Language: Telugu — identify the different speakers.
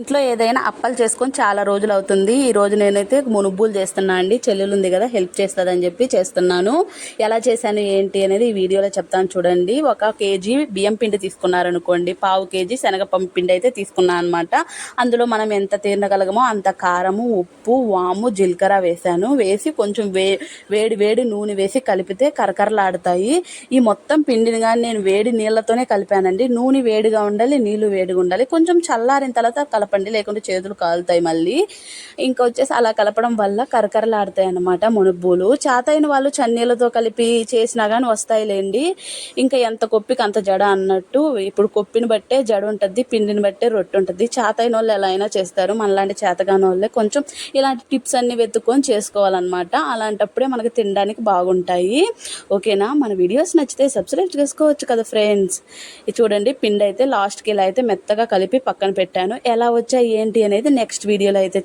Speaker 1: ఇంట్లో ఏదైనా అప్పాలు చేసుకొని చాలా రోజులు అవుతుంది. ఈ రోజు నేనైతే మునుబ్బులు చేస్తున్నా అండి. చెల్లెలు ఉంది కదా, హెల్ప్ చేస్తుందని చెప్పి చేస్తున్నాను. ఎలా చేశాను ఏంటి అనేది ఈ వీడియోలో చెప్తాను చూడండి. 1 కేజీ బియ్యం పిండి తీసుకున్నారనుకోండి, 1/2 కేజీ శనగపప్పు పిండి అయితే తీసుకున్నాను అనమాట. అందులో మనం ఎంత తినగలగమో అంత కారము, ఉప్పు, వాము, జీలకర్ర వేసాను. వేసి కొంచెం వేడి నూనె వేసి కలిపితే కరకరలాడుతాయి. ఈ మొత్తం పిండిని కానీ నేను వేడి నీళ్ళతోనే కలిపానండి. నూనె వేడిగా ఉండాలి, నీళ్లు వేడిగా ఉండాలి. కొంచెం చల్లారిన తర్వాత కలపండి, లేకుంటే చేతులు కాలుతాయి మళ్ళీ. ఇంకొచ్చేసి అలా కలపడం వల్ల కరకరలాడతాయి అన్నమాట మునుబ్బులు. చేతైన వాళ్ళు చన్నీళ్ళతో కలిపి చేసినా కానీ వస్తాయిలేండి. ఇంకా ఎంత కొప్పికి అంత జడ అన్నట్టు. ఇప్పుడు కొప్పిని బట్టే జడ ఉంటుంది, పిండిని బట్టే రొట్టె ఉంటుంది. చేతైన వాళ్ళు ఎలా అయినా చేస్తారు. మనలాంటి చేతగాని వాళ్ళే కొంచెం ఇలాంటి టిప్స్ అన్ని వెతుక్కొని చేసుకోవాలన్నమాట. అలాంటప్పుడే మనకి తినడానికి బాగుంటాయి. ఓకేనా? మన వీడియోస్ నచ్చితే సబ్స్క్రైబ్ చేసుకోవచ్చు కదా ఫ్రెండ్స్. ఇది చూడండి, పిండి అయితే లాస్ట్కి ఇలా అయితే మెత్తగా కలిపి పక్కన పెట్టాను. ఎలా వచ్చాయి ఏంటి అనేది నెక్స్ట్ వీడియోలో అయితే